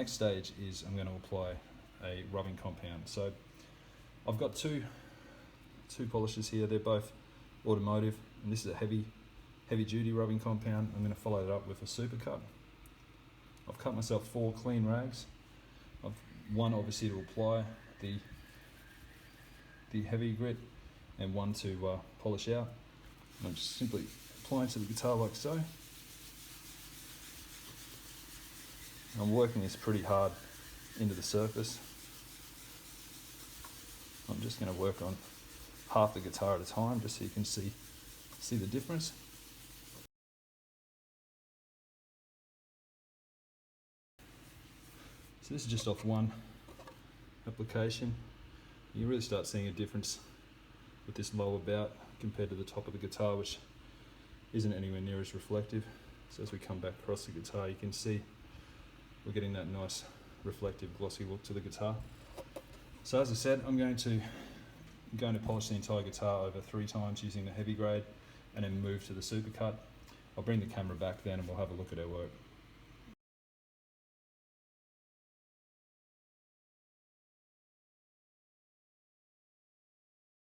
Next stage is I'm going to apply a rubbing compound. So I've got two polishes here. They're both automotive, and this is a heavy duty rubbing compound. I'm going to follow it up with a super cut. I've cut myself 4 clean rags. One obviously to apply the heavy grit, and one to polish out. And I'm just simply applying to the guitar like so. I'm working this pretty hard into the surface. I'm just going to work on half the guitar at a time, just so you can see the difference. So this is just off one application. You really start seeing a difference with this lower bout compared to the top of the guitar, which isn't anywhere near as reflective. So as we come back across the guitar, you can see we're getting that nice reflective glossy look to the guitar. So as I said, I'm going to polish the entire guitar over 3 times using the heavy grade, and then move to the super cut. I'll bring the camera back then and we'll have a look at our work.